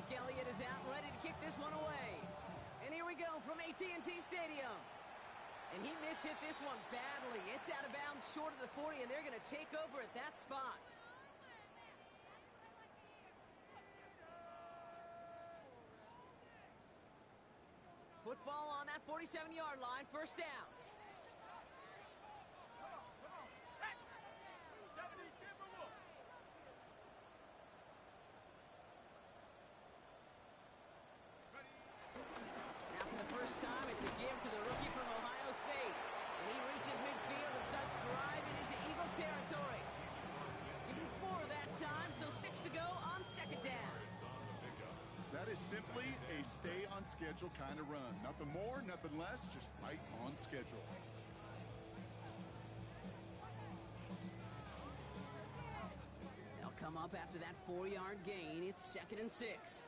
Zeke Elliott is out, ready to kick this one away. And here we go from AT&T Stadium. And he mishit this one badly. It's out of bounds short of the 40, and they're going to take over at that spot. Football on that 47-yard line, first down. Now for the first time, it's a give to the rookie from Ohio State. And he reaches midfield and starts driving into Eagles territory. Give him 4 that time, so 6 to go on second down. That is simply a stay on schedule kind of run. Nothing more, nothing less, just right on schedule. They'll come up after that 4-yard gain. It's 2nd and 6.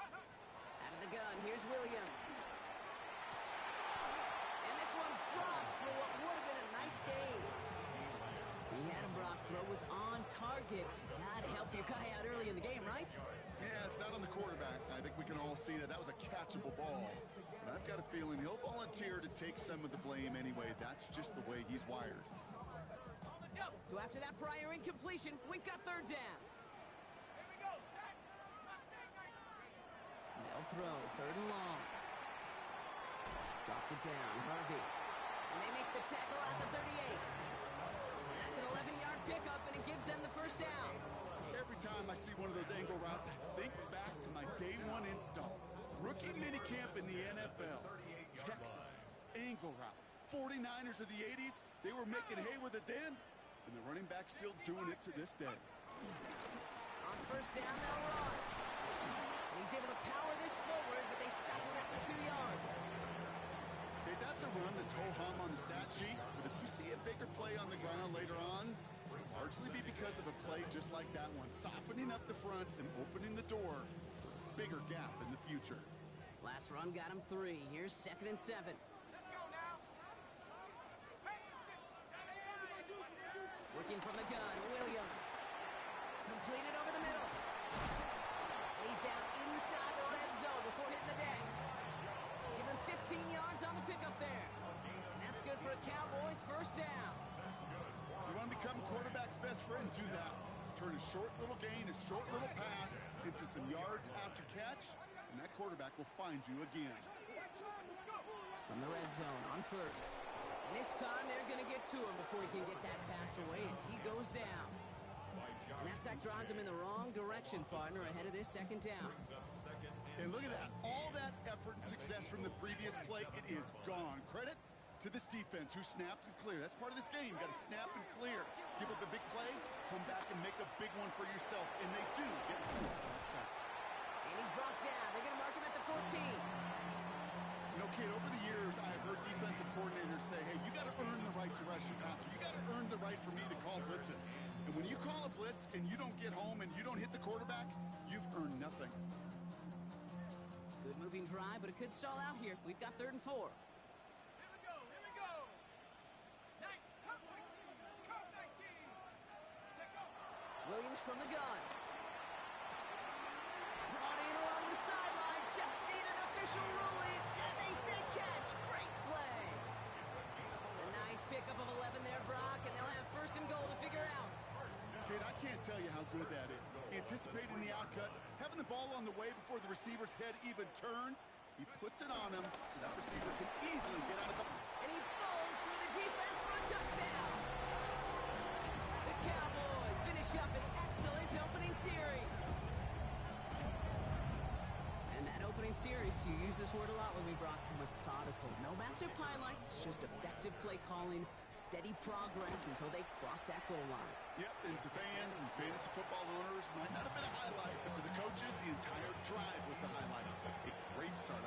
Out of the gun, here's Williams. And this one's dropped for what would have been a nice gain. He had him, Brock. Throw was on target. Gotta help your guy out early in the game, right? Yeah, it's not on the quarterback. I think we can all see that that was a catchable ball. But I've got a feeling he'll volunteer to take some of the blame anyway. That's just the way he's wired. So after that prior incompletion, we've got 3rd down. They'll throw, 3rd and long. Drops it down, Harvey. And they make the tackle at the 38. That's an 11-yard pickup, and it gives them the first down. Every time I see one of those angle routes, I think back to my day 1 install. Rookie minicamp in the NFL. Texas, angle route. 49ers of the 80s, they were making hay with it then, and the running back's still doing it to this day. On first down, they'll run. And he's able to power this forward, but they stop him after 2 yards. Okay, that's a run that's ho-hum on the stat sheet, but if you see a bigger play on the ground later on, it'll largely be because of a play just like that one, softening up the front and opening the door for a bigger gap in the future. Last run got him 3. Here's 2nd and 7. Working from the gun, Williams. Completed over the middle. And he's down inside the red zone before hitting the deck. Give him 15 yards on the pickup there. And that's good for a Cowboys first down. You want to become a quarterback's best friend, do that. Turn a short little gain, a short little pass into some yards after catch, and that quarterback will find you again. From the red zone on first. And this time they're going to get to him before he can get that pass away as he goes down. And that sack drives him in the wrong direction, partner, ahead of this 2nd down. And look at that. All that effort and success from the previous play, it is gone. Credit to this defense who snapped and cleared. That's part of this game. You got to snap and clear. Give up a big play, come back and make a big one for yourself. And they do get that sack. And he's brought down. They're going to mark him at the 14. You know, kid, over the years, I've heard defensive coordinators say, hey, you got to earn the right to rush your passer. You got to earn the right for me to call blitzes. And when you call a blitz and you don't get home and you don't hit the quarterback, you've earned nothing. Good moving drive, but it could stall out here. We've got 3rd and 4. Here we go. 19. Williams from the gun. Brought in along the sideline. Just need an official ruling, and they say catch. Great play. A nice pickup of 11 there, Brock, and they'll have 1st and goal to figure out. Kid, I can't tell you how good that is. Anticipating the outcut, having the ball on the way before the receiver's head even turns. He puts it on him so that receiver can easily get out of the... And he falls through the defense for a touchdown. The Cowboys finish up an excellent opening series. And that opening series, you use this word a lot when we brought methodical. No massive highlights, just effective play calling, steady progress until they cross that goal line. Yep, and to fans and fantasy football owners, might not have been a highlight, but to the coaches, the entire drive was the highlight. A great start,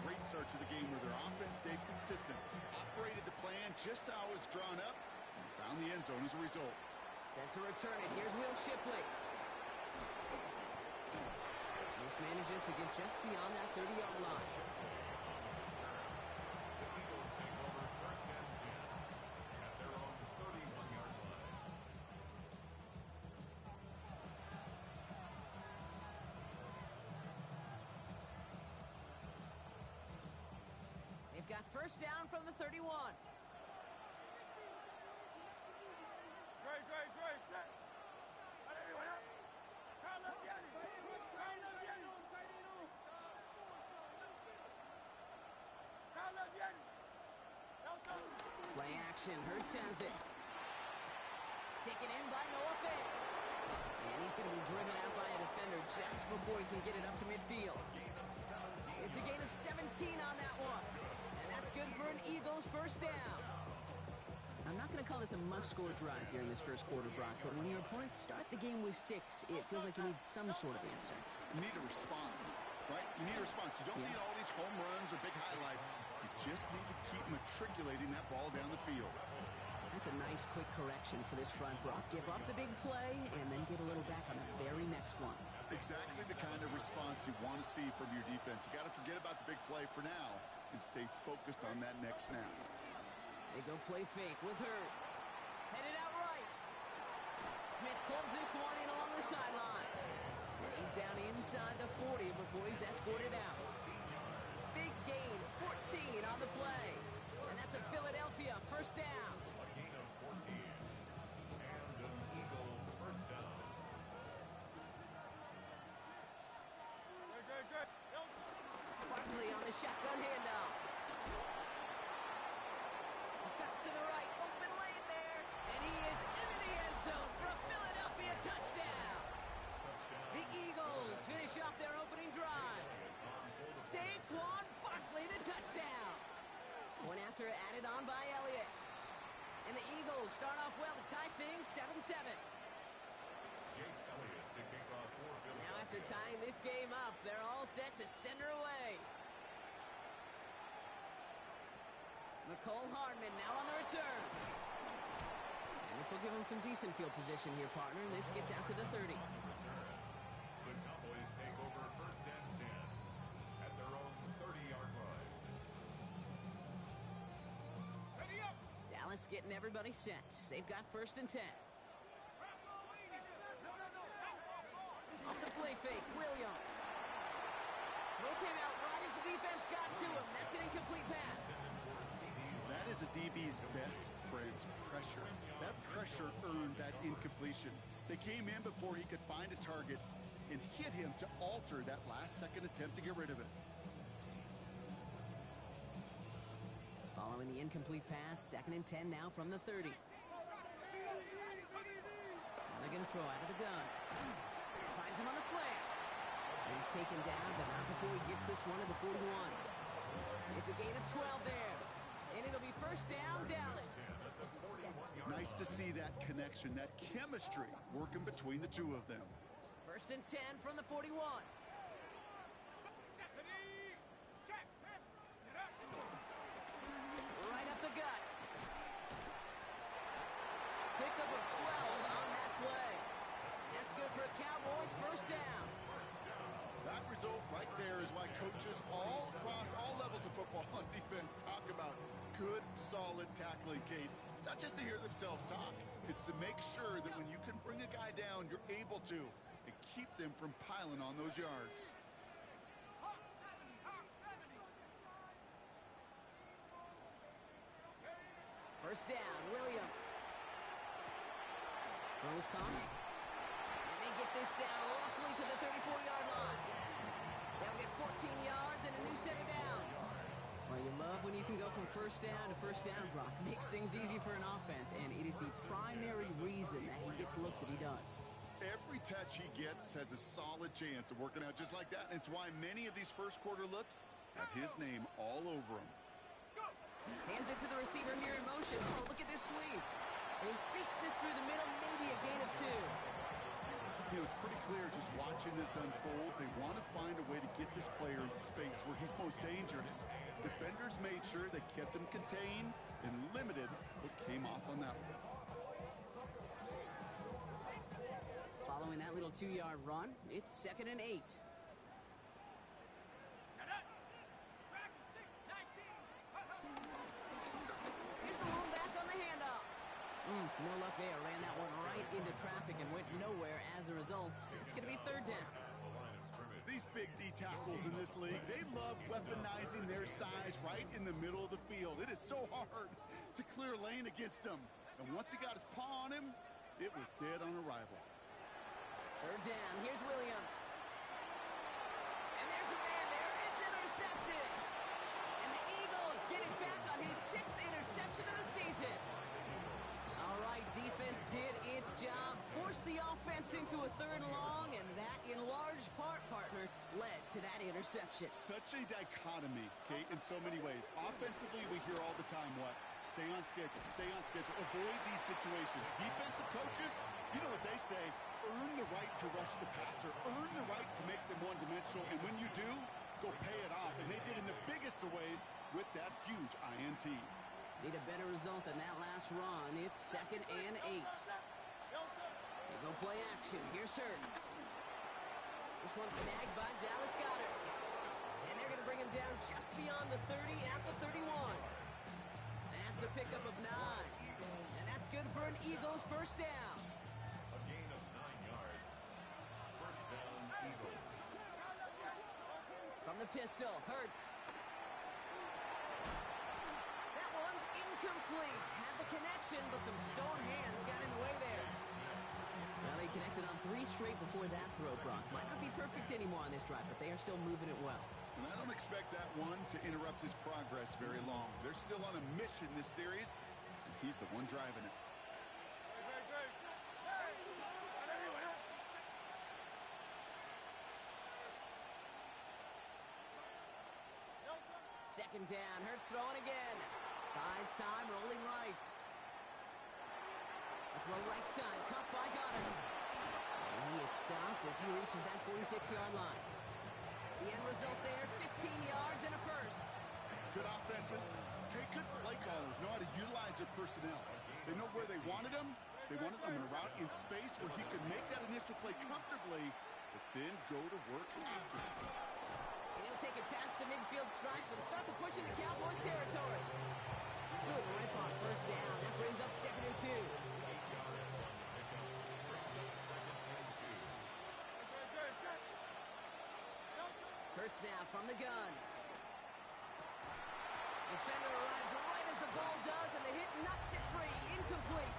great start to the game where their offense stayed consistent, operated the plan just how it was drawn up, and found the end zone as a result. Set to return it. Here's Will Shipley. This manages to get just beyond that 30-yard line. got first down from the 31. Play action. Hurts has it. Taken in by Noah Fant. And he's going to be driven out by a defender just before he can get it up to midfield. It's a gain of 17 on that one. And that's good for an Eagles first down. I'm not going to call this a must-score drive here in this first quarter, Brock, but when your opponents start the game with 6, it feels like you need some sort of answer. You need a response, right? You need a response. You don't need all these home runs or big highlights. You just need to keep matriculating that ball down the field. That's a nice quick correction for this front, Brock. Give up the big play and then get a little back on the very next one. Exactly the kind of response you want to see from your defense. You got to forget about the big play for now and stay focused on that next snap. They go play fake with Hurts. Headed out right. Smith pulls this one in along the sideline. He's down inside the 40 before he's escorted out. Big gain, 14 on the play. And that's a Philadelphia first down. A gain of 14 and an Eagle first down. Barkley on the shotgun handoff. He cuts to the right, open lane there, and he is into the end zone for a Philadelphia touchdown. The Eagles finish off their opening drive. Saquon Barkley, the touchdown. One after added on by Elliott. And the Eagles start off well to tie things 7-7. Jake Elliott to kick off for Philadelphia. Now after tying this game up, they're all set to send her away. Mecole Hardman now on the return. And this will give him some decent field position here, partner. This gets out to the 30. The Cowboys take over first and 10 at their own 30-yard line. Ready up. Dallas getting everybody set. They've got first and 10. Off the play fake, Williams. Throw came out right as the defense got to him. That's an incomplete pass. That is a DB's best friend, pressure. That pressure earned that incompletion. They came in before he could find a target and hit him to alter that last-second attempt to get rid of it. Following the incomplete pass, second and 10 now from the 30. Now they're going to throw out of the gun. Finds him on the slant. And he's taken down, but not before he gets this one to the 41. It's a gain of 12 there. And it'll be first down, Dallas. Nice to see that connection, that chemistry working between the two of them. First and 10 from the 41. Right up the gut. Pickup of 12 on that play. That's good for a Cowboys first down. That result right there is why coaches all across all levels of football on defense talk about good, solid tackling, Kate. It's not just to hear themselves talk. It's to make sure that when you can bring a guy down, you're able to, and keep them from piling on those yards. First down, Williams. Throws caught. And they get this down roughly to the 34-yard line. They'll get 14 yards and a new set of downs. Well, you love when you can go from first down to first down, Brock. Makes things easy for an offense, and it is the primary reason that he gets looks that he does. Every touch he gets has a solid chance of working out just like that, and it's why many of these first quarter looks have his name all over them. Hands it to the receiver here in motion. Oh, look at this sweep. And he sneaks this through the middle, maybe a gain of 2. You know, it's pretty clear just watching this unfold. They want to find a way to get this player in space where he's most dangerous. Defenders made sure they kept him contained and limited what came off on that one. Following that little 2-yard run, it's second and 8. Here's the lone back on the handoff. No luck there. Ran that one right into traffic and went nowhere as a result. It's going to be third down. These big D tackles in this league. They love weaponizing their size right in the middle of the field. It is so hard to clear lane against him. And once he got his paw on him, it was dead on arrival. Third down. Here's Williams. And there's a man there. It's intercepted. And the Eagles get it back on his 6th interception of the season. All right, defense did its job, forced the offense into a 3rd and long, and that, in large part, partner, led to that interception. Such a dichotomy, Kate, in so many ways. Offensively, we hear all the time what? Stay on schedule, avoid these situations. Defensive coaches, you know what they say, earn the right to rush the passer, earn the right to make them one-dimensional, and when you do, go pay it off. And they did in the biggest of ways with that huge INT. Need a better result than that last run. It's 2nd and 8. They go play action. Here's Hurts. This one snagged by Dallas Goedert. And they're going to bring him down just beyond the 30 at the 31. That's a pickup of 9. And that's good for an Eagles first down. A gain of 9 yards. First down, Eagles. From the pistol, Hurts. That one's incomplete. Had the connection, but some stone hands got in the way there. Well, they connected on 3 straight before that throw, Brock. Might not be perfect anymore on this drive, but they are still moving it well. And I don't expect that one to interrupt his progress very long. They're still on a mission this series, and he's the one driving it. Second down, Hurts throwing again. Buys time, rolling right. A throw right side, caught by Goddard. And he is stopped as he reaches that 46-yard line. The end result there, 15 yards and a first. Good offenses. Okay, good play callers know how to utilize their personnel. They know where they wanted him. They wanted him in a route in space where he could make that initial play comfortably, but then go to work after. And he'll take it past the midfield stripe and start the push into Cowboys territory. Good rip on first down. That brings up 2nd and 2. Hurts now from the gun. Defender arrives right as the ball does, and the hit knocks it free. Incomplete.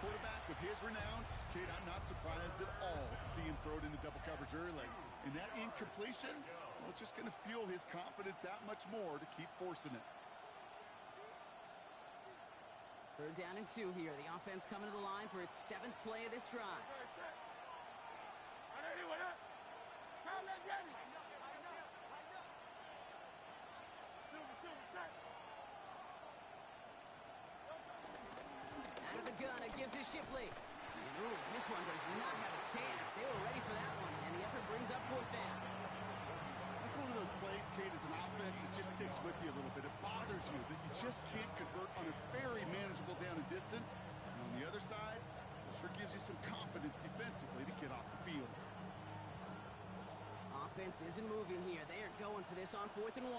Quarterback with his renounce, Kate, I'm not surprised at all to see him throw it into double coverage early. And that incompletion, well, it's just going to fuel his confidence that much more to keep forcing it. 3rd down and 2 here. The offense coming to the line for its 7th play of this drive. Out of the gun, a give to Shipley. And, ooh, this one does not have a chance. They were ready for that one, and the effort brings up 4th down. That's one of those plays, Kate, as an offense, it just sticks with you a little bit. It bothers you that you just can't convert on a very manageable down and distance. And on the other side, it sure gives you some confidence defensively to get off the field. Offense isn't moving here. They are going for this on 4th and 1.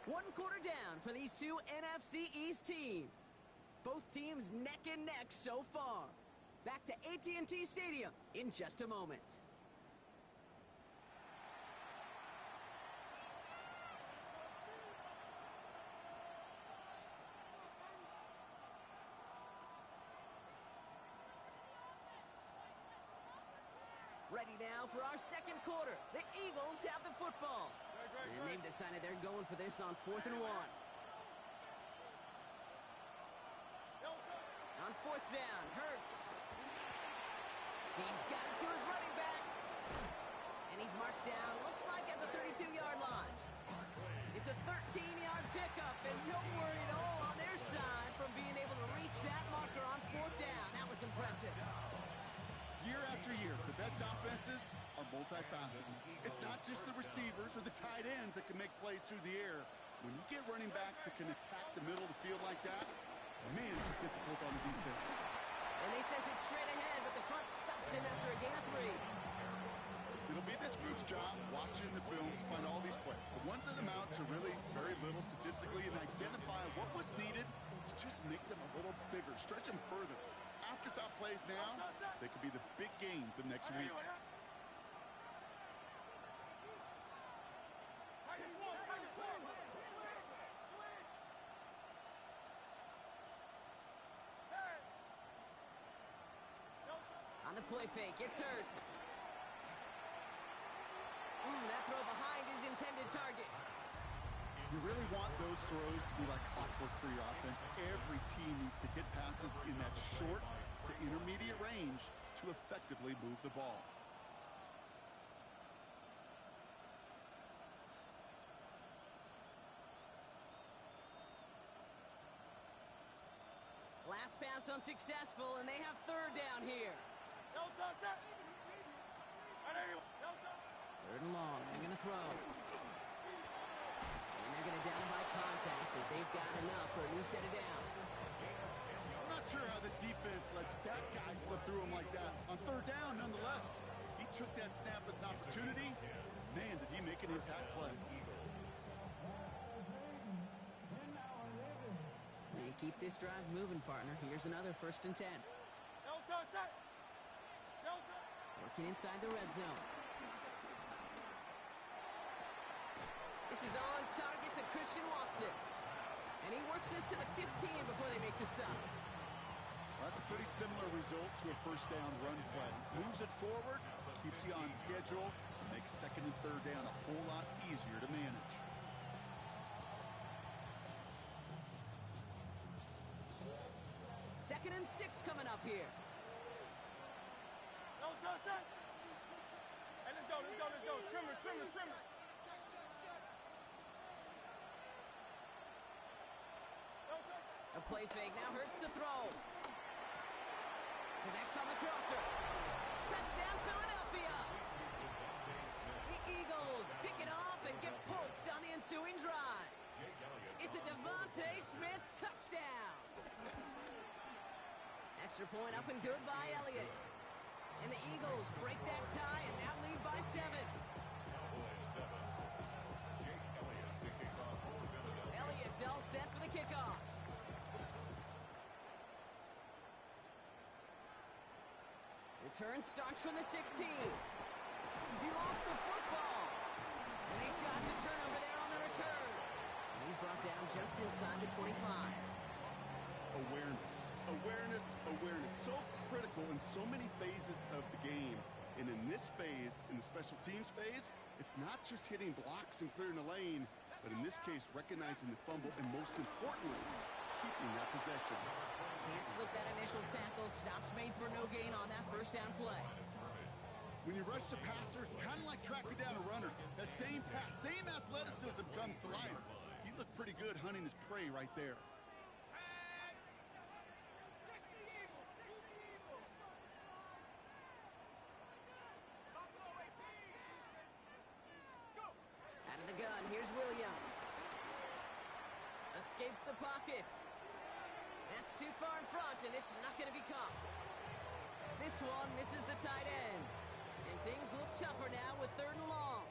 One quarter down for these two NFC East teams. Both teams neck and neck so far. Back to AT&T Stadium in just a moment. Ready now for our 2nd quarter. The Eagles have the football. And they've decided they're going for this on 4th and 1. On 4th down, Hurts. He's got it to his running back. And he's marked down, looks like at the 32-yard line. It's a 13-yard pickup, and no worry at all on their side from being able to reach that marker on 4th down. That was impressive. Year after year, the best offenses are multifaceted. It's not just the receivers or the tight ends that can make plays through the air. When you get running backs that can attack the middle of the field like that, man, it's difficult on the defense. And they sent it straight ahead, but the front stops him after a gain of 3. It'll be this group's job watching the film to find all these plays. The ones that amount to really very little statistically and identify what was needed to just make them a little bigger, stretch them further. Afterthought plays now, they could be the big gains of next week. On the play fake, it's Hurts. That throw behind his intended target. You really want those throws to be like clockwork for your offense. Every team needs to hit passes in that short to intermediate range to effectively move the ball. Last pass unsuccessful, and they have third down here. Third and long, they're going to throw. And they're going to down by contact as they've got enough for a new set of downs. I'm not sure how this defense let that guy slip through him like that. On third down, nonetheless, he took that snap as an opportunity. Man, did he make an impact play. They keep this drive moving, partner. Here's another 1st and 10. Working inside the red zone. This is on target to Christian Watson. And he works this to the 15 before they make the stop. Well, that's a pretty similar result to a 1st down run play. Moves it forward, keeps you on schedule, and makes 2nd and 3rd down a whole lot easier to manage. Second and 6 coming up here. Hey, let's go. Trim it. A play fake, now Hurts to throw. Connects on the crosser. Touchdown, Philadelphia! The Eagles pick it off and get points on the ensuing drive. It's a Devontae Smith touchdown. Extra point up and good by Elliott. And the Eagles break that tie and now lead by 7. Elliott's all set for the kickoff. Return starts from the 16. He lost the football. And they dodge the turnover there on the return. And he's brought down just inside the 25. Awareness. So critical in so many phases of the game. And in this phase, in the special teams phase, it's not just hitting blocks and clearing the lane, but in this case, recognizing the fumble and most importantly, keeping that possession. Can't slip that initial tackle. Stops made for no gain on that 1st down play. When you rush the passer, it's kind of like tracking down a runner. That same pass, same athleticism comes to life. He looked pretty good hunting his prey right there. Out of the gun, here's Williams. Escapes the pocket. That's too far in front, and it's not going to be caught. This one misses the tight end. And things look tougher now with 3rd and long.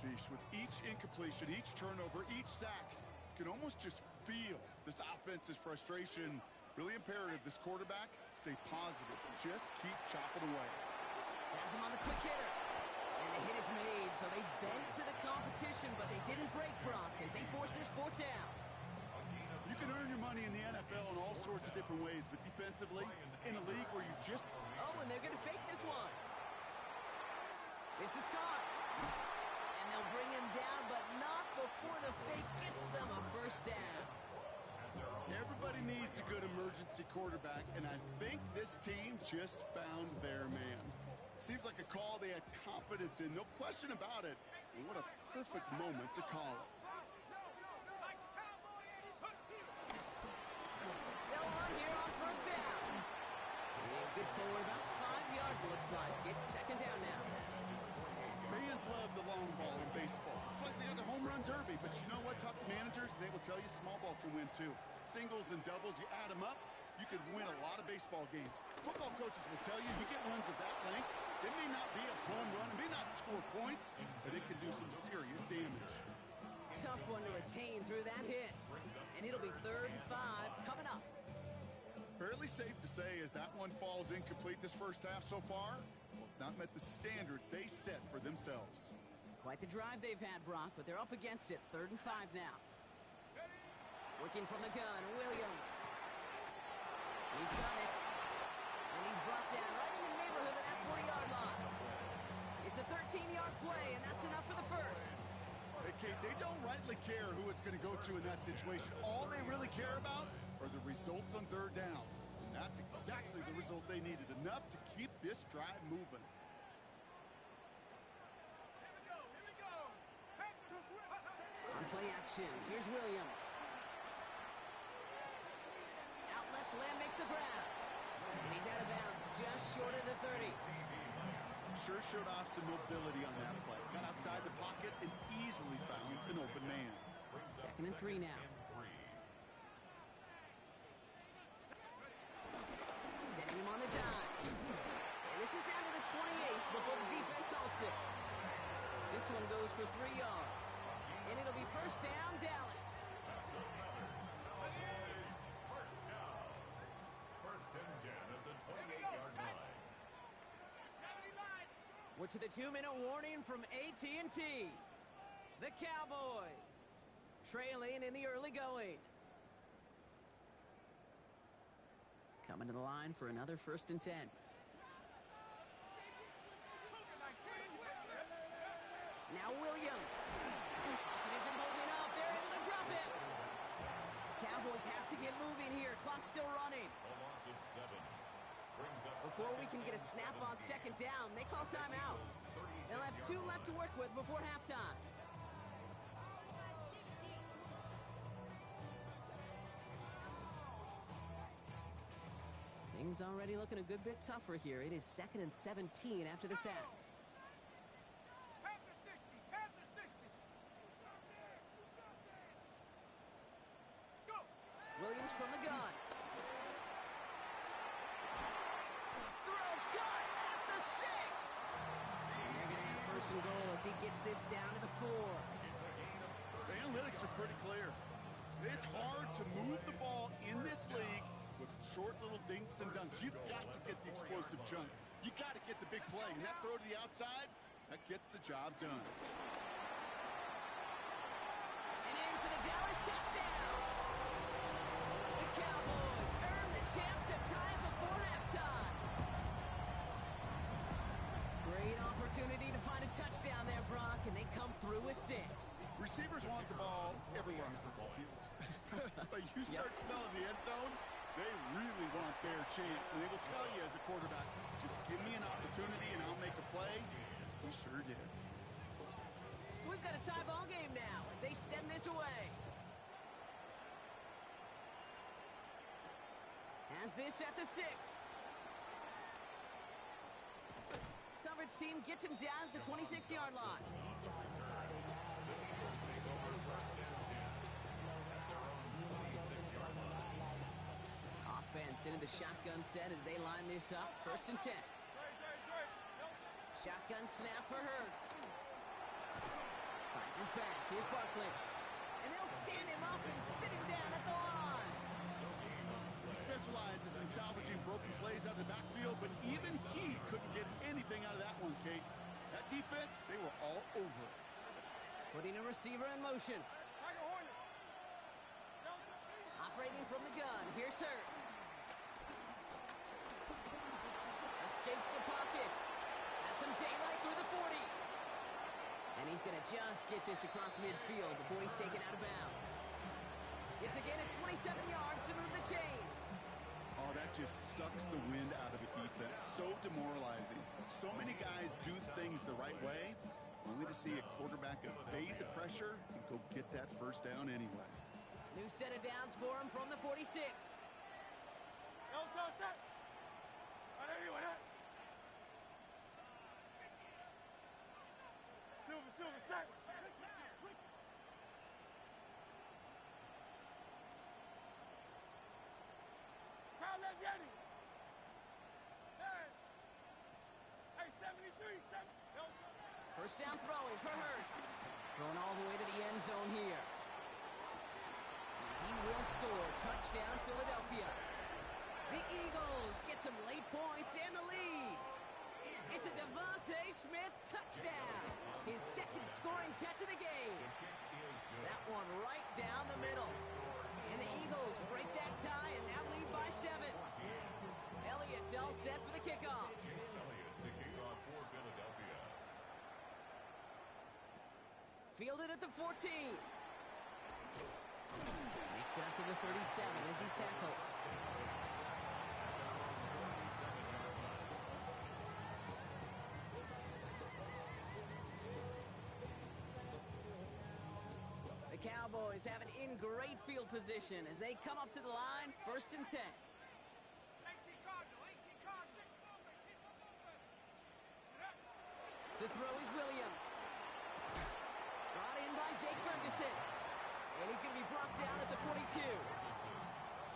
Geesh, with each incompletion, each turnover, each sack, you can almost just feel this offense's frustration. Really imperative, this quarterback, stay positive. Just keep chopping away. Has him on the quick hitter. And the hit is made, so they bent to the competition, but they didn't break, Brock, as they force this 4th down. You can earn your money in the NFL in all sorts of different ways, but defensively, in a league where you just... Oh, and they're going to fake this one. This is caught. And they'll bring him down, but not before the fake gets them a 1st down. Everybody needs a good emergency quarterback, and I think this team just found their man. Seems like a call they had confidence in, no question about it. And what a perfect moment to call it. They'll run here on 1st down. And good forward, about 5 yards, looks like. It's 2nd down now. Fans love the long ball in baseball. It's like they got the home run derby, but you know what? Talk to managers, and they will tell you small ball can win too. Singles and doubles, you add them up, you could win a lot of baseball games. Football coaches will tell you, you get runs of that length, it may not be a home run, it may not score points, but it can do some serious damage. Tough one to retain through that hit. And it'll be 3rd and 5 coming up. Fairly safe to say as that one falls incomplete this first half so far, well, it's not met the standard they set for themselves. Quite the drive they've had, Brock, but they're up against it. 3rd and 5 now. Working from the gun, Williams. He's done it. And he's brought down right in the neighborhood of that 40-yard line. It's a 13-yard play, and that's enough for the first. Hey, Kate, they don't rightly care who it's going to go to in that situation. All they really care about are the results on 3rd down. And that's exactly the result they needed, enough to keep this drive moving. On play action, here's Williams. Out left, Lamb makes the grab. And he's out of bounds, just short of the 30. Sure showed off some mobility on that play. Got outside the pocket and easily found an open man. 2nd and 3 now. Sending him on the dive. And this is down to the 28 before the defense halts it. This one goes for 3 yards. And it'll be 1st down, Dallas. First and 10 at the 28-yard line. We're to the 2-minute warning from AT&T. The Cowboys trailing in the early going. Coming to the line for another 1st and 10. Now Williams. Pocket isn't holding up. They're able to drop it. Cowboys have to get moving here. Clock's still running. A loss of 7. Brings up Before we can get a snap on 2nd down, they call timeout. They'll have 2 left to work with before halftime. Things already looking a good bit tougher here. It is 2nd and 17 after the sack. Williams from the gun. Throw caught at the 6. And they're going to have 1st and goal as he gets this down to the 4. The analytics are pretty clear. It's hard to move the ball in this league with short little dinks and dunks. You've got to get the explosive chunk. You got to get the big play. And that throw to the outside, that gets the job done. And in for the Dallas touchdown. The Cowboys earn the chance to tie it before halftime. Great opportunity to find a touchdown there, Brock, and they come through with 6. Receivers want the ball everywhere on the football field. But you start smelling the end zone, they really want their chance. And they will tell you as a quarterback, just give me an opportunity and I'll make a play. We sure did. So we've got a tie ball game now as they send this away. Has this at the 6. Coverage team gets him down at the 26-yard line. Offense into the shotgun set as they line this up. 1st and 10. Shotgun snap for Hurts. Finds his back. Here's Barkley. And they'll stand him up and sit him down at the line. He specializes in salvaging broken plays out of the backfield, but even he couldn't get anything out of that one, Kate. That defense, they were all over it. Putting a receiver in motion. Operating from the gun. Here's Hurts. Escapes the pocket. Has some daylight through the 40. And he's going to just get this across midfield before he's taken out of bounds. It's again at 27 yards to move the chains. Oh, that just sucks the wind out of a defense. So demoralizing. So many guys do things the right way, only to see a quarterback evade the pressure and go get that 1st down anyway. New set of downs for him from the 46. First down throwing for Hurts. Throwing all the way to the end zone here. He will score. Touchdown, Philadelphia. The Eagles get some late points and the lead. It's a Devontae Smith touchdown. His second scoring catch of the game. That one right down the middle. And the Eagles break that tie and now lead by 7. Elliott's all set for the kickoff. Elliott to kick off for Philadelphia. Fielded at the 14. Makes it up to the 37 as he's tackled. The Cowboys have it in great field position as they come up to the line, 1st and 10. 18 Cardinal, 18 Cardinal. Keep them moving. To throw is Williams. Brought in by Jake Ferguson. And he's going to be brought down at the 42.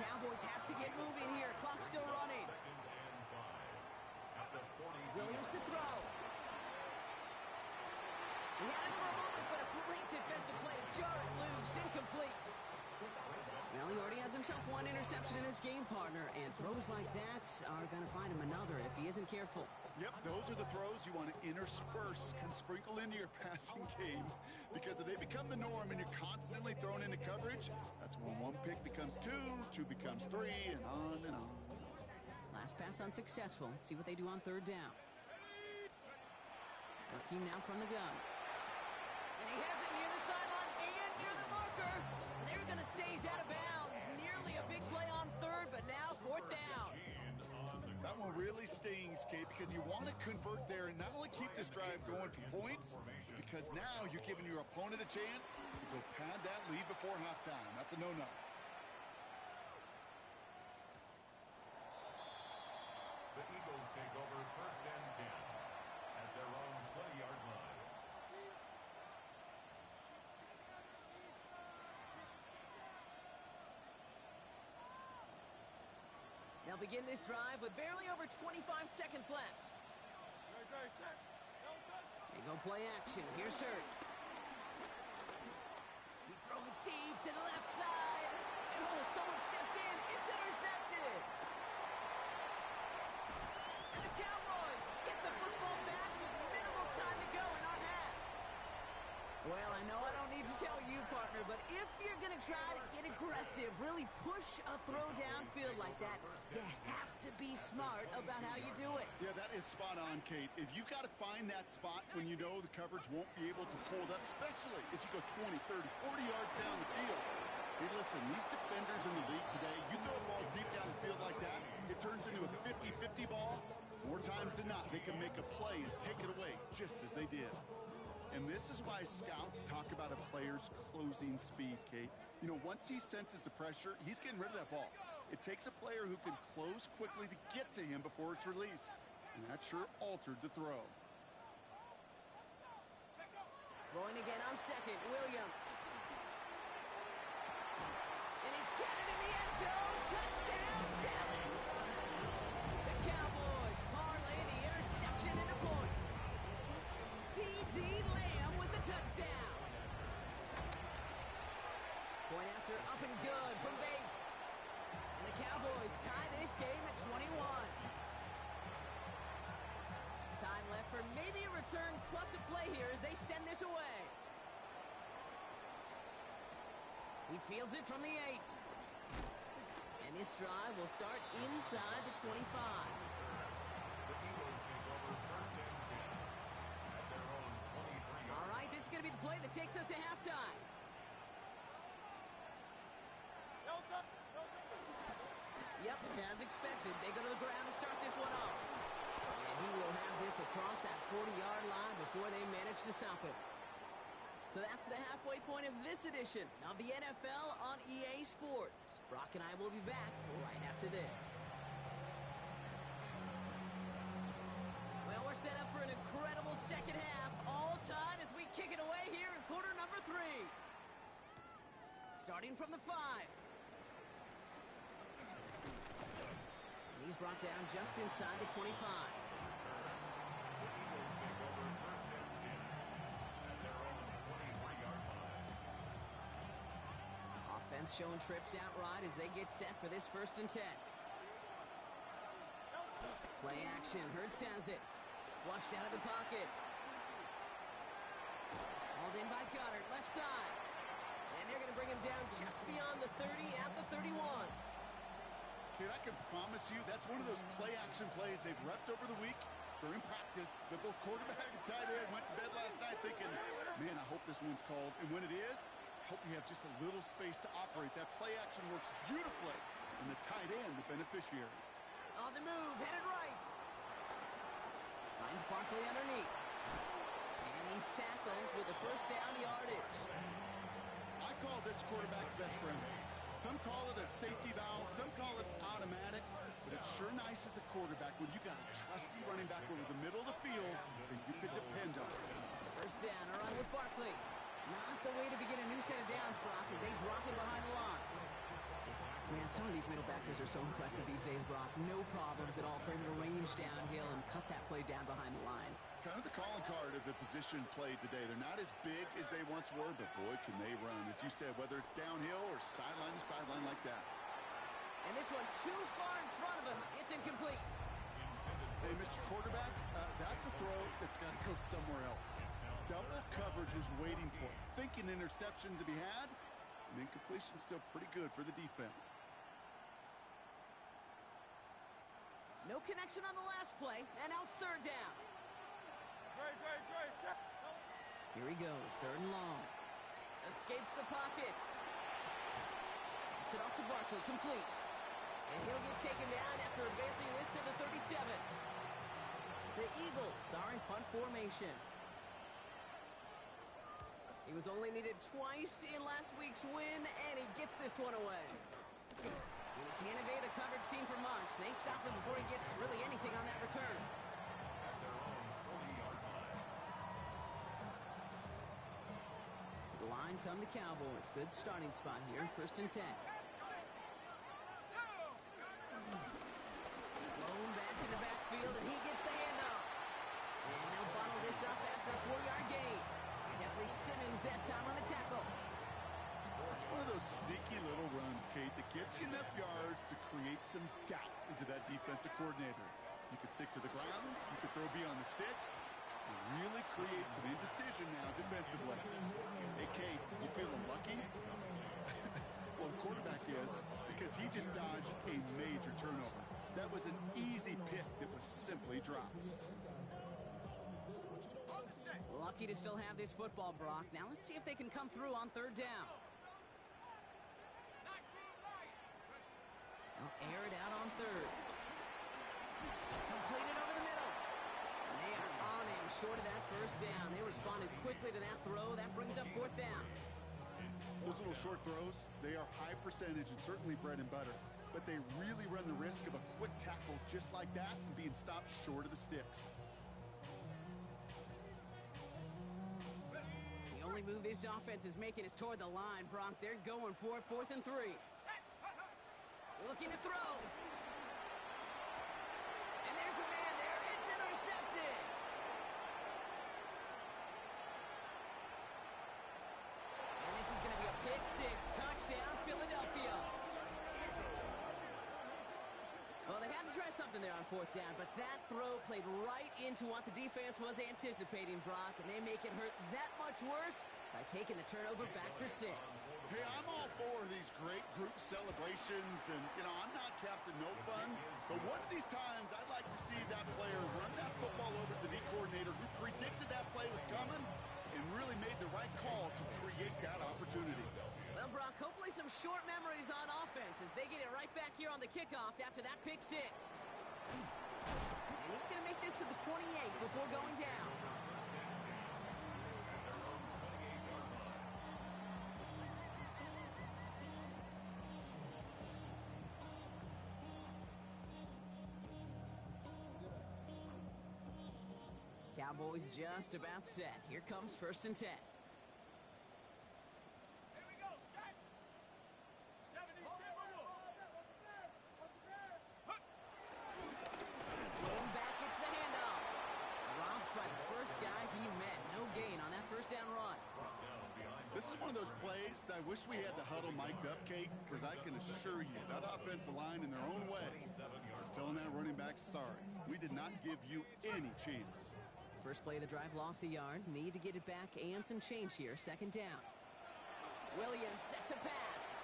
Cowboys have to get moving here. Clock still running. 2nd and 5. At the 42. Williams to throw. He had it for a moment, but a great defensive play to jar it loose. Incomplete. Well, he already has himself one interception in this game, partner, and throws like that are going to find him another if he isn't careful. Yep, those are the throws you want to intersperse and sprinkle into your passing game, because if they become the norm and you're constantly thrown into coverage, that's when one pick becomes 2, 2 becomes 3, and on and on. Last pass unsuccessful. Let's see what they do on 3rd down. Working now from the gun. And he has it near the sideline and near the marker. They're going to say he's out of bounds. Nearly a big play on 3rd, but now 4th down. That one really stings, Kate, because you want to convert there and not only keep this drive going for points, because now you're giving your opponent a chance to go pad that lead before halftime. That's a no-no. The Eagles take over 1st and 10 at their own 20-yard line. They'll begin this drive with barely over 25 seconds left. They go play action. Here's Hurts. He's throwing deep to the left side. And someone stepped in. It's intercepted. And the Cowboys get the football back with minimal time to go in our half. Well, I know I don't need to tell you, partner, but if you're going to try to get aggressive, really push a throw downfield like that, you have to be smart about how you do it. Yeah, that is spot on, Kate. If you've got to find that spot when you know the coverage won't be able to hold up, especially as you go 20, 30, 40 yards down the field. Hey, listen, these defenders in the league today, you throw a ball deep down the field like that, it turns into a 50-50 ball. More times than not, they can make a play and take it away, just as they did. And this is why scouts talk about a player's closing speed, Kate. You know, once he senses the pressure, he's getting rid of that ball. It takes a player who can close quickly to get to him before it's released. And that sure altered the throw. Throwing again on 2nd, Williams. And he's got it in the end zone. Touchdown, Dallas. The Cowboys parlay the interception into points. C.D. Lamb with the touchdown. Point after up and good from Bates. And the Cowboys tie this game at 21. Time left for maybe a return plus a play here as they send this away. He fields it from the 8. And this drive will start inside the 25. The Eagles take over 1st and 10 at their own 23-yard. All right, this is going to be the play that takes us to halftime. Yep, as expected, they go to the ground to start this one off. And he will have this across that 40-yard line before they manage to stop it. So that's the halfway point of this edition of the NFL on EA Sports. Brock and I will be back right after this. Well, we're set up for an incredible second half. All tied as we kick it away here in quarter number 3. Starting from the 5. And he's brought down just inside the 25. The Eagles take over 1st and 10 at their own 23-yard line. Offense Fans showing trips out right as they get set for this 1st and 10. Play action. Hurts has it. Flushed out of the pocket. Hauled in by Goddard, left side. And they're going to bring him down just beyond the 30 at the 31. Kid, I can promise you that's one of those play-action plays they've repped over the week. They're in practice. They're both quarterback and tight end went to bed last night thinking, man, I hope this one's called. And when it is, I hope you have just a little space to operate. That play action works beautifully. And the tight end, the beneficiary. On the move, headed right. Finds Barkley underneath. And he's tackled with a 1st down yardage. I call this quarterback's best friend. Some call it a safety valve, some call it automatic, but it's sure nice as a quarterback when you got a trusty running back over the middle of the field that you could depend on. 1st down, a run with Barkley. Not the way to begin a new set of downs, Brock, as they drop him behind the line. Man, some of these middle backers are so impressive these days, Brock. No problems at all for him to range downhill and cut that play down behind the line. Kind of the calling card of the position played today. They're not as big as they once were, but boy, can they run. As you said, whether it's downhill or sideline to sideline like that. And this one too far in front of him. It's incomplete. Hey, Mr. Quarterback, that's a throw that's got to go somewhere else. Double coverage was waiting for it. Thinking interception to be had. And incompletion still pretty good for the defense. No connection on the last play, and now it's 3rd down. Here he goes, 3rd and long. Escapes the pocket. Taps it off to Barkley, complete. And he'll get taken down after advancing this to the 37. The Eagles are in punt formation. He was only needed twice in last week's win, and he gets this one away. When he can't evade the coverage team for much, they stop him before he gets really anything on that return. To the line come the Cowboys. Good starting spot here, 1st and 10. Blown back in the backfield, and he gets the handoff. And they'll bottle this up after a 4-yard gain. Jeffrey Simmons that time on the tackle. It's one of those sneaky little runs, Kate, that gets you enough yards to create some doubt into that defensive coordinator. You could stick to the ground, you could throw beyond the sticks, and really create some indecision now defensively. Hey, Kate, you feeling lucky? Well, the quarterback is, because he just dodged a major turnover. That was an easy pick that was simply dropped. Lucky to still have this football, Brock. Now let's see if they can come through on 3rd down. They'll air it out on 3rd. Completed over the middle. And they are on him short of that 1st down. They responded quickly to that throw. That brings up 4th down. Those little short throws, they are high percentage and certainly bread and butter. But they really run the risk of a quick tackle just like that and being stopped short of the sticks. The only move this offense is making is toward the line, Brock. They're going for it, 4th and 3. Looking to throw. And there's a man there. It's intercepted. And this is going to be a pick 6. Touchdown, Philadelphia. Well, they had to try something there on 4th down, but that throw played right into what the defense was anticipating, Brock, and they make it hurt that much worse by taking the turnover back for 6. Hey, I'm all for these great group celebrations, and, I'm not Captain No Fun, but one of these times I'd like to see that player run that football over to the D coordinator who predicted that play was coming and really made the right call to create that opportunity. Well, Brock, hopefully some short memories on offense as they get it right back here on the kickoff after that pick 6. And he's going to make this to the 28 before going down. Cowboys just about set. Here comes 1st and 10. Here we go, set. 72. Going back, it's the handoff. Dropped by the first guy he met. No gain on that 1st down run. This is one of those plays that I wish we had the huddle mic'd up, Kate, because I can assure you that offensive line in their own way is telling that running back, sorry, we did not give you any chance. First play of the drive, lost a yard. Need to get it back and some change here. Second down. Williams set to pass.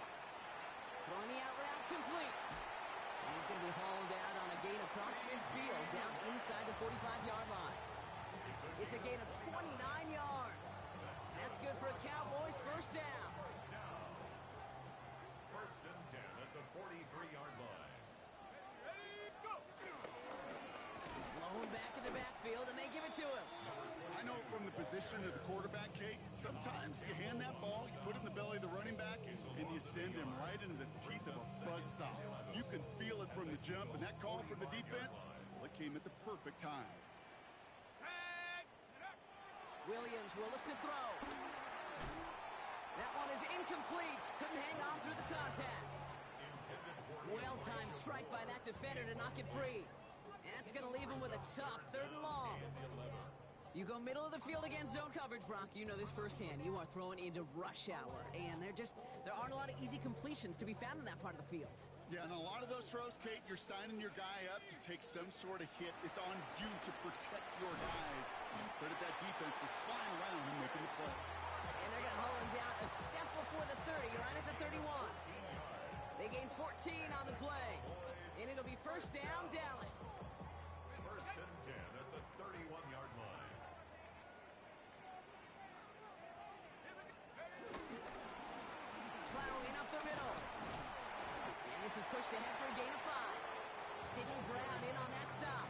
Throwing the out route complete. And he's going to be hauled out on a gain across midfield down inside the 45-yard line. It's a gain of 29 yards. That's good for a Cowboys first down. First and 10 at the 43-yard line. Blown back in the backfield, and they give it to him. I know from the position of the quarterback, Kate, sometimes you hand that ball, you put it in the belly of the running back, and you send him right into the teeth of a buzzsaw. You can feel it from the jump, and that call from the defense, well, it came at the perfect time. Williams will look to throw. That one is incomplete. Couldn't hang on through the contact. Well-timed strike by that defender to knock it free. And that's going to leave him with a tough 3rd and long. You go middle of the field against zone coverage, Brock. You know this firsthand. You are throwing into rush hour, and there aren't a lot of easy completions to be found in that part of the field. Yeah, and a lot of those throws, Kate, you're signing your guy up to take some sort of hit. It's on you to protect your guys. But at that defense, was flying around and making the play. And they're going to haul him down a step before the 30, right at the 31. They gain 14 on the play, and it'll be first down, Dallas. First and 10 at the 31-yard line. Plowing up the middle. And this is pushed ahead for a gain of 5. Sidney Brown in on that stop.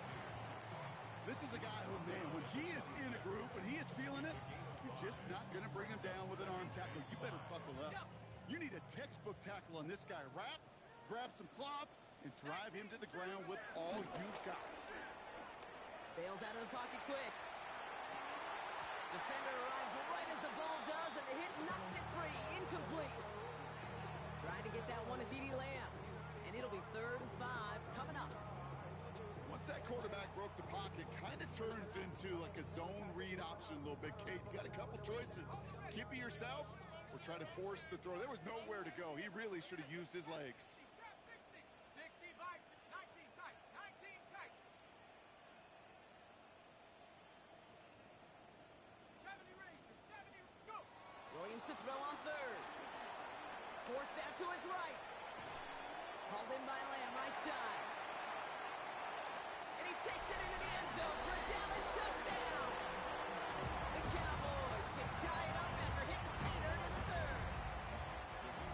This is a guy who, man, when he is in a group and he is feeling it, you're just not going to bring him down with an arm tackle. You better buckle up. You need a textbook tackle on this guy. Wrap, grab some cloth, and drive him to the ground with all you've got. Bails out of the pocket quick. Defender arrives right as the ball does, and the hit knocks it free. Incomplete. Trying to get that one to CeeDee Lamb. And it'll be 3rd and 5 coming up. Once that quarterback broke the pocket, kind of turns into like a zone read option a little bit, Kate. You got a couple choices. Keep it yourself or try to force the throw. There was nowhere to go. He really should have used his legs. 60 by 19 tight. 19 tight. 70 range. 70. Go. Williams to throw on 3rd. Forced out to his right. Hauled in by Lamb, right side. And he takes it into the end zone for a Dallas touchdown. The Cowboys can tie it up after hitting pay dirt in the 3rd.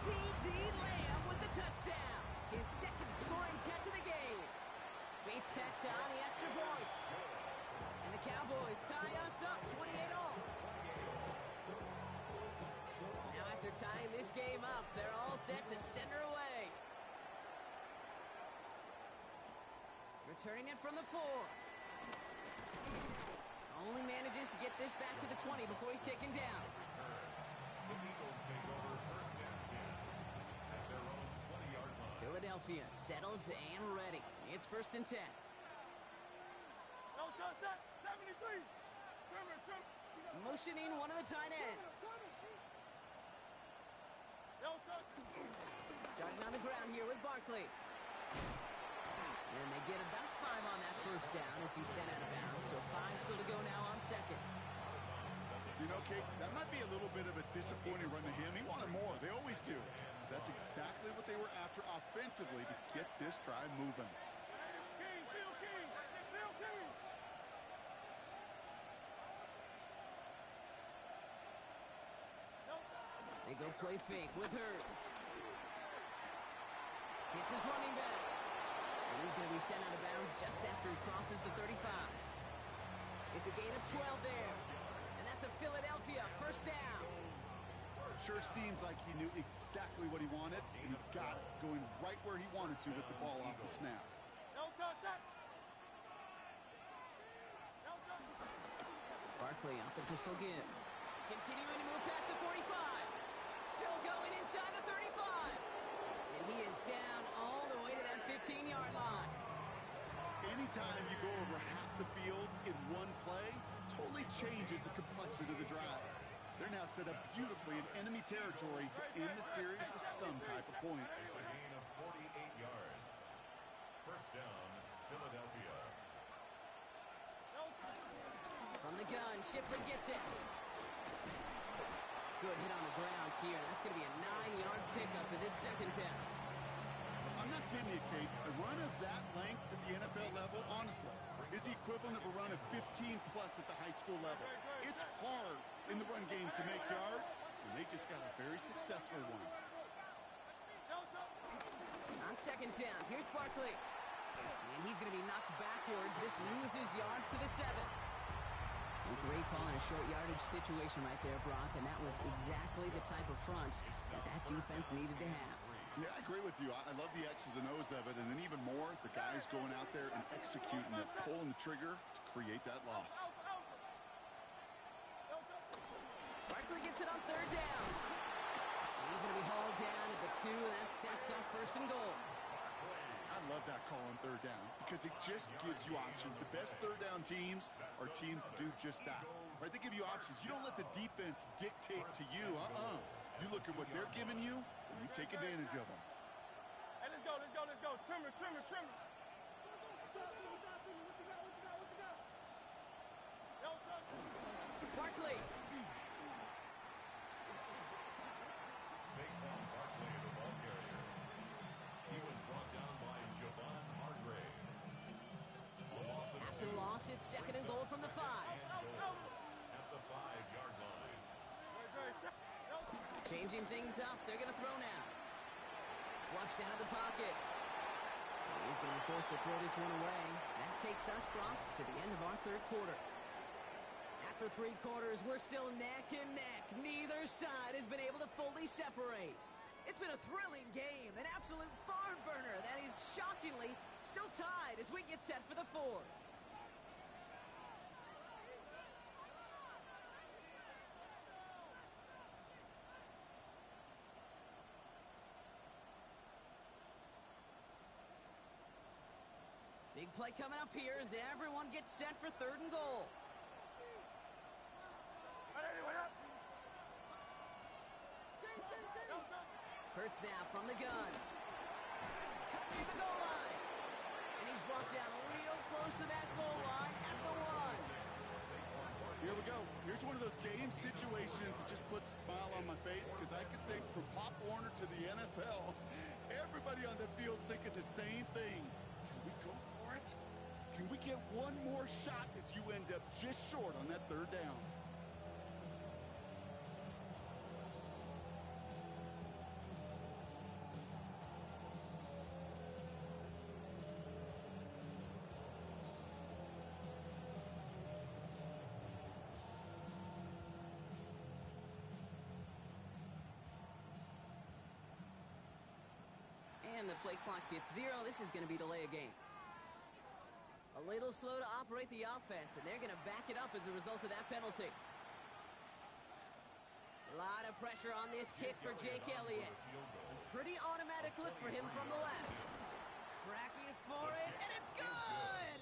CeeDee Lamb with the touchdown. His 2nd scoring catch of the game. Bates tacks on the extra point. And the Cowboys tie us up 28-all. Now after tying this game up, they're all set to send her away. Returning it from the 4. Only manages to get this back to the 20 before he's taken down. The Eagles take over first and 10 at their own 20-yard line. Philadelphia settled and ready. It's 1st and 10. No touch that. 73. Motioning one of the tight ends. No touch. Starting on the ground here with Barkley. And they get about 5 on that first down as he's sent out of bounds. So 5 still to go now on 2nd. You know, Kate, that might be a little bit of a disappointing run to him. He wanted more. They always do. That's exactly what they were after offensively to get this drive moving. King. Bill King. Bill King. They go play fake with Hurts. Hits his running back. And he's going to be sent out of bounds just after he crosses the 35. It's a gain of 12 there. And that's a Philadelphia first down. Sure seems like he knew exactly what he wanted, and he got it going right where he wanted to with the ball off the snap. No touch that. No touch. Barkley off the pistol give. Continuing to move past the 45. Still going inside the 35. And he is down all the way to that 15-yard line. Anytime you go over half the field in one play, totally changes the complexion of the drive. They're now set up beautifully in enemy territory to end the series with some type of points. A gain of 48 yards. First down, Philadelphia. From the gun, Shipley gets it. Good hit on the grounds here. That's going to be a 9-yard pickup as it's second down. I'm not kidding you, Kate. A run of that length at the NFL level, honestly, is the equivalent of a run of 15-plus at the high school level. It's hard in the run game to make yards, and they just got a very successful one. On second down, here's Barkley. And he's going to be knocked backwards. This loses yards to the 7. A great call in a short yardage situation right there, Brock, and that was exactly the type of front that defense needed to have. Yeah, I agree with you. I love the X's and O's of it, and then even more, the guys going out there and executing it, pulling the trigger to create that loss. Barkley gets it on third down. And he's going to be hauled down at the 2, and that sets up first and goal. I love that call on third down because it just gives you options. The best third down teams are teams that do just that. Right? They give you options. You don't let the defense dictate to you. You look at what they're giving you, and you take advantage of them. Hey, let's go, let's go, let's go. Trimmer, trimmer, trimmer. Barkley. Saquon Barkley, the ball carrier. He was brought down by Javon Hargrave. After the loss, it's second and goal from the 5. At the 5-yard line. Changing things up. They're going to throw now. Flushed out of the pocket. He's going to be forced to throw this one away. That takes us, Brock, to the end of our third quarter. After 3 quarters, we're still neck and neck. Neither side has been able to fully separate. It's been a thrilling game, an absolute barn burner that is shockingly still tied as we get set for the 4th. Big play coming up here as everyone gets set for third and goal. Hurts now from the gun. Cut through the goal line. And he's brought down real close to that goal line at the 1. Here we go. Here's one of those game situations that just puts a smile on my face because I can think from Pop Warner to the NFL, everybody on the field thinking the same thing. Can we go for it? Can we get one more shot as you end up just short on that third down? And the play clock hits 0. This is going to be delay a game. A little slow to operate the offense, and they're going to back it up as a result of that penalty. A lot of pressure on this kick for Jake Elliott. Pretty automatic look for him from the left. Tracking for it, and it's good!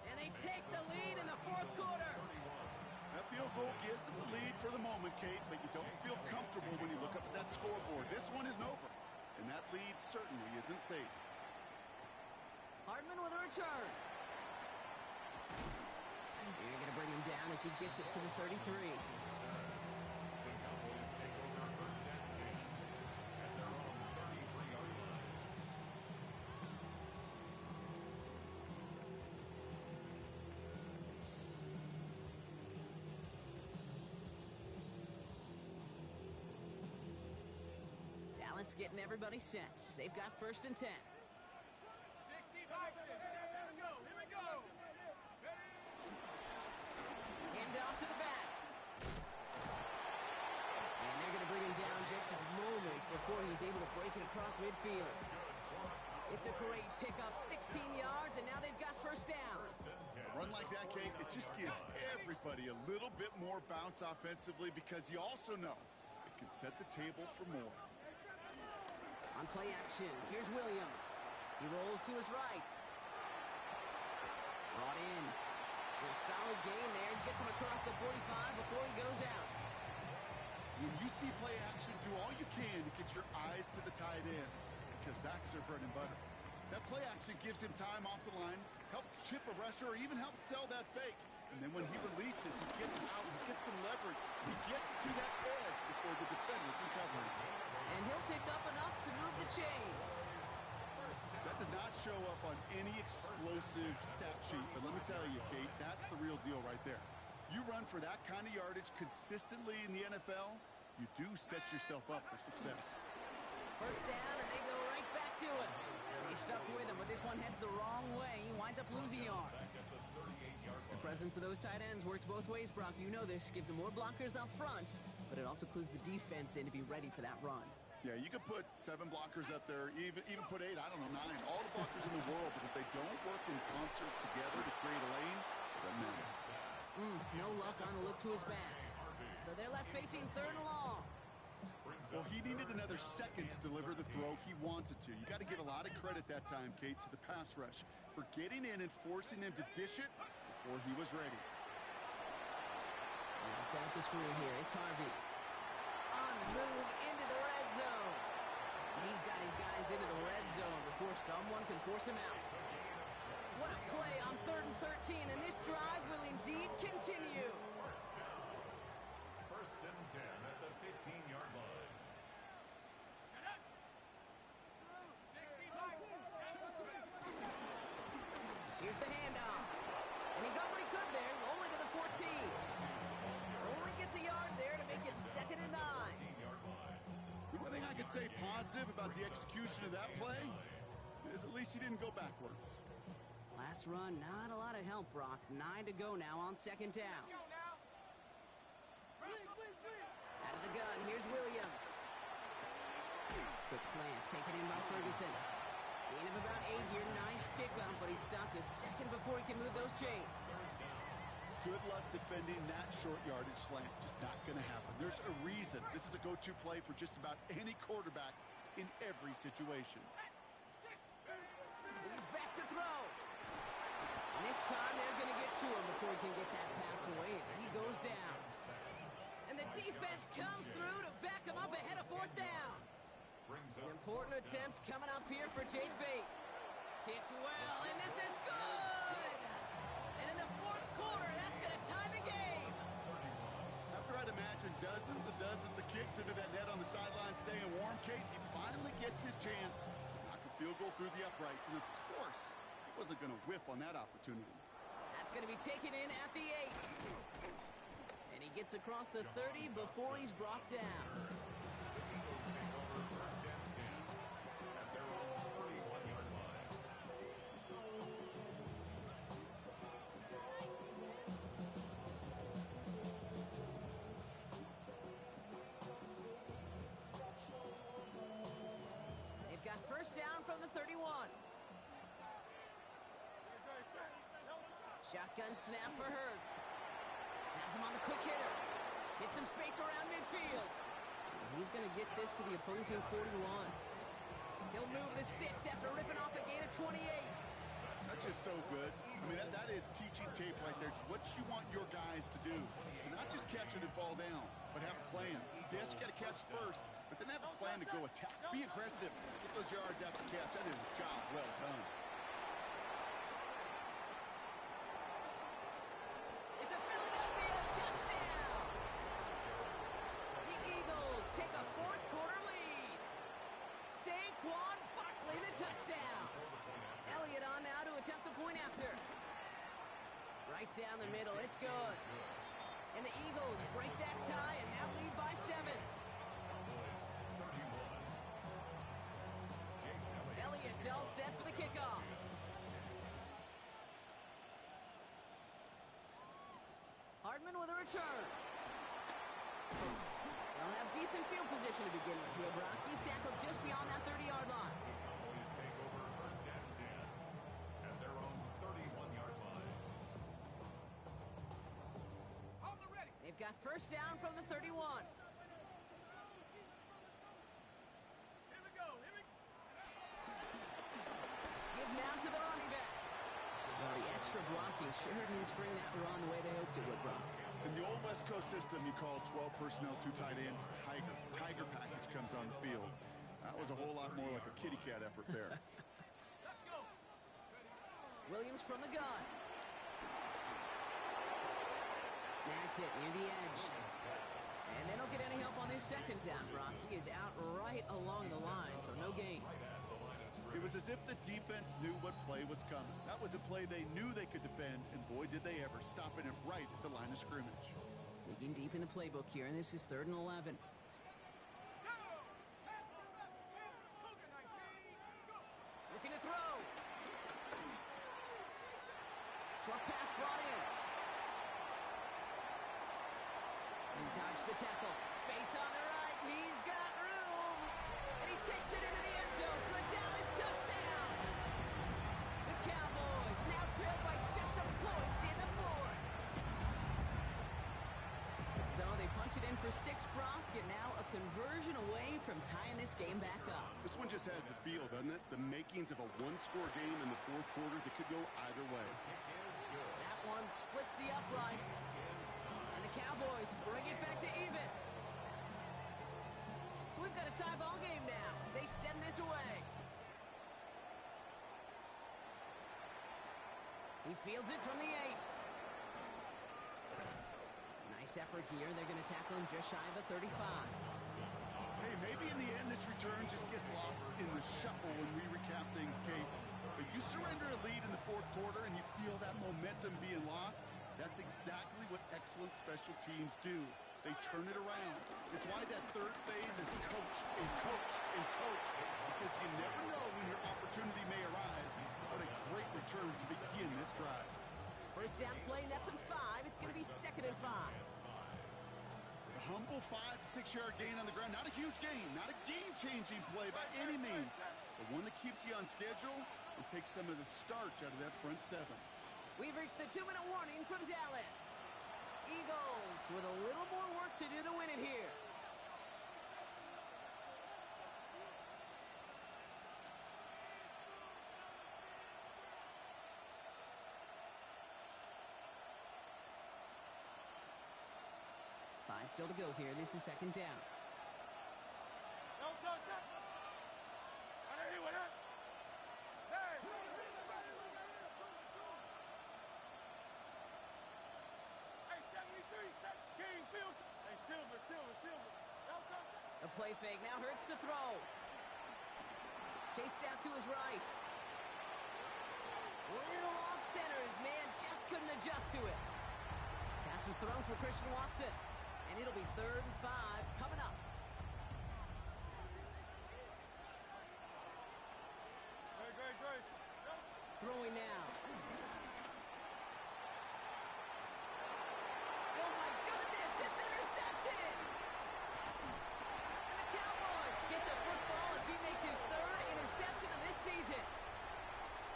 And they take the lead in the 4th quarter. That field goal gives them the lead for the moment, Kate, but you don't feel comfortable when you look up at that scoreboard. This one isn't over, and that lead certainly isn't safe. Hardman with a return. You're going to bring him down as he gets it to the 33. The Cowboys take over first and 10 at their own 33-yard line. Dallas getting everybody set. They've got first and 10. 60 boxes. Here we go. Here we go. Hand off to the back. And they're going to bring him down just a moment before he's able to break it across midfield. It's a great pickup, 16 yards, and now they've got first down. A run like that, Kate, it just gives everybody a little bit more bounce offensively because you also know it can set the table for more. On play action, here's Williams. He rolls to his right. Brought in. A solid gain there. Gets him across the 45 before he goes out. see play action, do all you can to get your eyes to the tight end, because that's their bread and butter. That play action gives him time off the line, helps chip a rusher, or even helps sell that fake. And then when he releases, he gets out, he gets some leverage. He gets to that edge before the defender can cover him. And he'll pick up enough to move the chains. That does not show up on any explosive stat sheet, but let me tell you, Kate, that's the real deal right there. You run for that kind of yardage consistently in the NFL, you do set yourself up for success. First down, and they go right back to it. They stuck with him, but this one heads the wrong way. He winds up losing yards. The presence of those tight ends works both ways, Brock. You know this. Gives them more blockers up front, but it also clues the defense in to be ready for that run. Yeah, you could put 7 blockers up there, even put 8, I don't know, 9, all the blockers in the world, but if they don't work in concert together to create a lane, it doesn't matter. No luck on the look to his back. So they're left facing 3rd and long. Well, he needed another second to deliver the throw he wanted to. You got to give a lot of credit that time, Kate, to the pass rush for getting in and forcing him to dish it before he was ready. Set up the screen here. It's Harvey. On the move into the red zone. He's got his guys into the red zone before someone can force him out. What a play on 3rd and 13, and this drive will indeed continue. First and 10 at the 15-yard line. Here's the handoff. And he got what he could there, rolling to the 14. Only gets a yard there to make it 2nd and 9. The one thing I could say positive about the execution of that play is at least he didn't go backwards. Last run, not a lot of help, Brock. 9 to go now on 2nd down. Out of the gun, here's Williams. Quick slant, taken in by Ferguson. Gain of about 8 here, nice pickup, but he stopped a second before he can move those chains. Good luck defending that short yardage slant. Just not going to happen. There's a reason this is a go-to play for just about any quarterback in every situation. He's back to throw. And this time they're going to get to him before he can get that pass away as he goes down. And the defense comes through to back him up ahead of 4th down. An important attempt coming up here for Jake Bates. Kicked well, and this is good! And in the 4th quarter, that's going to tie the game. After I'd imagine dozens of kicks into that net on the sideline staying warm, Kate, he finally gets his chance to knock a field goal through the uprights. And of course, he wasn't going to whiff on that opportunity. That's going to be taken in at the 8. And he gets across the 30 before he's brought down. First down from the 31. Shotgun snap for Hurts. Has him on the quick hitter. Hits some space around midfield. And he's going to get this to the opposing 41. He'll move the sticks after ripping off a gain of 28. That's just so good. I mean, that is teaching tape right there. It's what you want your guys to do. To not just catch it and fall down, but have a plan. Yes, you got to catch first, but then have a plan to go attack. Be aggressive. Get those yards after catch. That is a job well done. It's a Philadelphia touchdown! The Eagles take a 4th quarter lead. Saquon Barkley the touchdown. Elliott on now to attempt the point after. Right down the middle. It's good. And the Eagles break that tie and now lead by 7. Elliott's all set for the kickoff. Hardman with a return. They'll have decent field position to begin with here, Brock. He's tackled just beyond that 30-yard line. Cowboys take over first and 10 at their own 31-yard line. Hold the ready. They've got first down from the 31. Here we go. Give now to the running back. Well, the extra blocking sure didn't spring that run the way they hoped it would, Brock. In the old West Coast system, you call 12 personnel, 2 tight ends, Tiger. Tiger package comes on the field. That was a whole lot more like a kitty cat effort there. Let's go. Williams from the gun. Snags it near the edge. And they don't get any help on this second down, Brock. He is out right along the line, so no gain. It was as if the defense knew what play was coming. That was a play they knew they could defend, and boy, did they ever, stopping it right at the line of scrimmage. Digging deep in the playbook here, and this is 3rd and 11. Looking to throw. Short pass brought in. He dodged the tackle. Space on the right. He's got room. And he takes it into the end zone for a Dallas touchdown. The Cowboys now trail by just a point in the 4th. So they punch it in for 6, Brock, and now a conversion away from tying this game back up. This one just has the feel, doesn't it? The makings of a one-score game in the 4th quarter that could go either way. That one splits the uprights. And the Cowboys bring it back to even. So we've got a tie ball game now as they send this away. He fields it from the 8. Nice effort here. They're going to tackle him just shy of the 35. Hey, maybe in the end this return just gets lost in the shuffle when we recap things, Kate. If you surrender a lead in the 4th quarter and you feel that momentum being lost, that's exactly what excellent special teams do. They turn it around. It's why that 3rd phase is coached and coached and coached, because you never know when your opportunity may arise. What a great return to begin this drive. First down play, nets him 5. It's going to be 2nd and 5. A humble 5-6-yard gain on the ground. Not a huge gain, not a game-changing play by any means, but one that keeps you on schedule and takes some of the starch out of that front 7. We've reached the 2-minute warning from Dallas. Eagles with a little more work to do to win it here. Five still to go here. This is 2nd down. No touch. Hey! Hey, 73, King, Field. Hey, Silver. No touch. A play fake now hurts to throw. Chased out to his right. Little off center. His man just couldn't adjust to it. Pass was thrown for Christian Watson. And it'll be 3rd and 5 coming up. Great. Throwing now. Oh my goodness, it's intercepted! And the Cowboys get the football as he makes his 3rd interception of this season.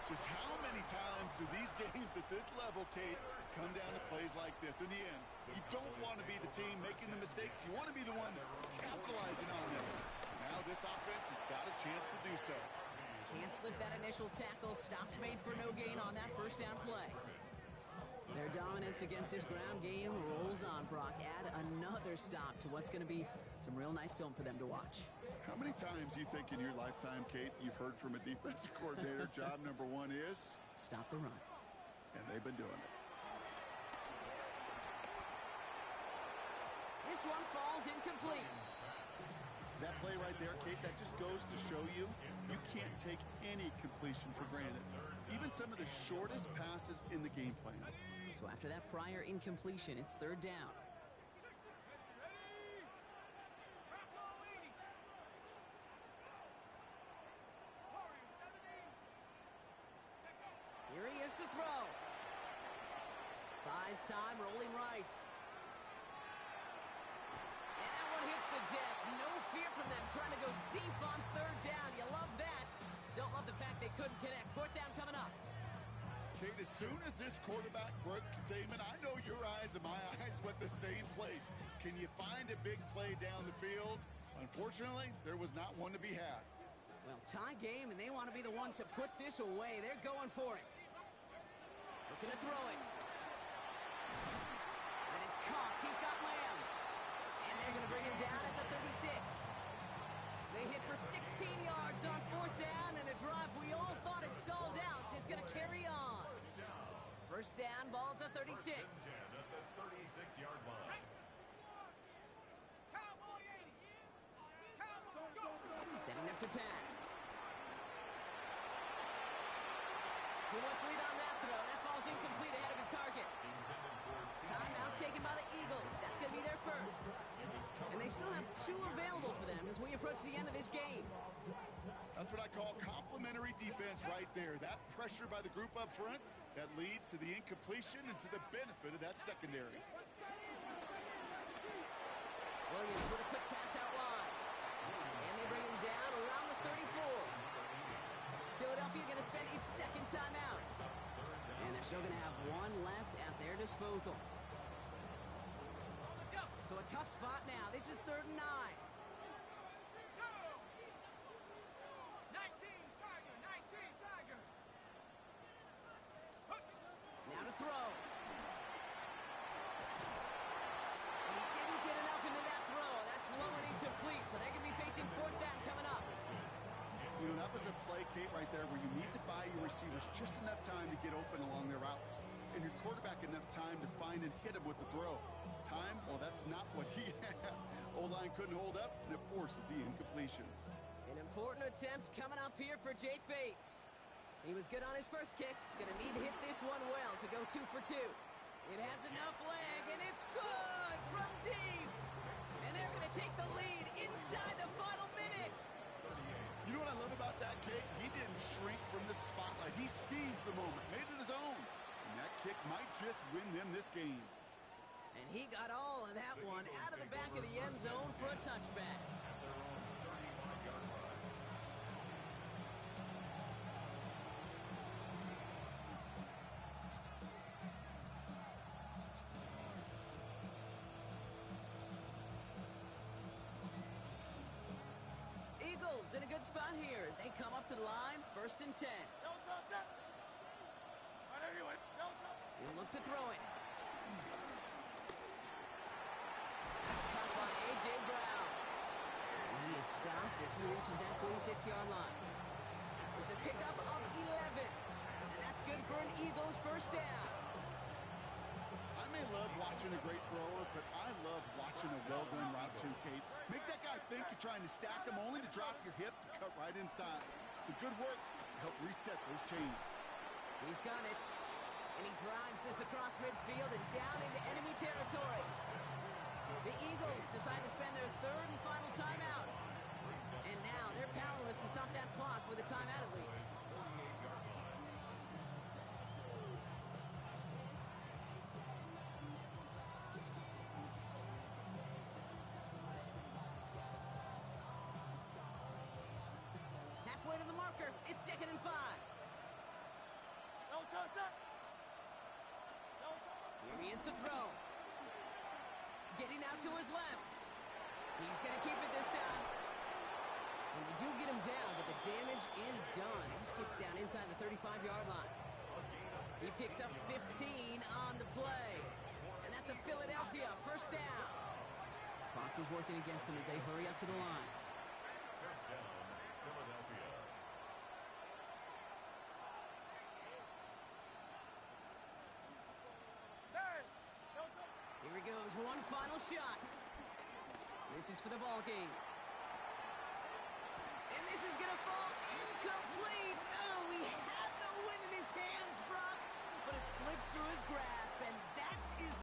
Just how many times do these games at this level, Kate, come down to plays like this? In the end, you don't want to be the team making the mistakes. You want to be the one capitalizing on them. Now this offense has got a chance to do so. Can't slip that initial tackle. Stops made for no gain on that first down play. Their dominance against this ground game rolls on, Brock. Add another stop to what's going to be some real nice film for them to watch. How many times do you think in your lifetime, Kate, you've heard from a defensive coordinator, job number 1 is? Stop the run. And they've been doing it. This one falls incomplete. That play right there, Kate, that just goes to show you can't take any completion for granted. Even some of the shortest passes in the game plan. So after that prior incompletion, it's 3rd down. Here he is to throw. Buys time, rolling right. And that one hits the deck. No fear from them trying to go deep on 3rd down. You love that. Don't love the fact they couldn't connect. 4th down coming up. Kate, as soon as this quarterback broke containment, I know your eyes and my eyes went the same place. Can you find a big play down the field? Unfortunately, there was not one to be had. Well, tie game, and they want to be the ones to put this away. They're going for it. Gonna throw it. That is caught. He's got Lamb. And they're gonna bring him down at the 36. They hit for 16 yards on 4th down, and a drive we all thought had stalled out is gonna carry on. First down, ball at the 36. First and 10 at the 36-yard line. Cowboy 80. Cowboy, go. Setting up to pass. Too much lead on that throw. That falls incomplete ahead of his target. Intended for Timeout taken by the Eagles. That's going to be their first. And they still have 2 available for them as we approach the end of this game. That's what I call complimentary defense right there. That pressure by the group up front, that leads to the incompletion and to the benefit of that secondary. Williams with a quick pass out wide. And they bring him down around the 34. Philadelphia going to spend its second timeout. And they're still going to have 1 left at their disposal. So a tough spot now. This is 3rd and 9. 19 Tiger. Now to throw. And he didn't get enough into that throw. That's low and incomplete. So they're going to be facing 4th down coming up. You know, that was a play, Kate, right there where you need to buy your receivers just enough time to get open along their routes. And your quarterback enough time to find and hit him with the throw. Time? Well, that's not what he had. O-line couldn't hold up, and it forces the incompletion. An important attempt coming up here for Jake Bates. He was good on his first kick. Gonna need to hit this one well to go 2 for 2. It has enough leg, and it's good from deep. And they're gonna take the lead inside the final minute. You know what I love about that, Kate? He didn't shrink from the spotlight. He seized the moment, made it his own. And that kick might just win them this game. And he got all of that one out of the back of the end zone for a touchback. at their own 35-yard line. Eagles in a good spot here as they come up to the line. 1st and 10. He'll look to throw it. That's caught by A.J. Brown. And he is stopped as he reaches that 46-yard line. It's a pickup of 11. And that's good for an Eagles first down. I may love watching a great thrower, but I love watching a well-done route too, Kate. Make that guy think you're trying to stack him only to drop your hips and cut right inside. Some good work to help reset those chains. He's got it. And he drives this across midfield and down into enemy territory. The Eagles decide to spend their 3rd and final timeout. And now they're powerless to stop that clock with a timeout at least. Halfway to the marker. It's 2nd and 5. Here he is to throw. Getting out to his left. He's going to keep it this time. And they do get him down, but the damage is done. He just gets down inside the 35-yard line. He picks up 15 on the play. And that's a Philadelphia first down. Clock is working against them as they hurry up to the line. First down, Philadelphia. Here he goes, one final shot. This is for the ball game. And this is going to fall incomplete. Oh, he had the win in his hands, Brock, but it slips through his grasp, and that is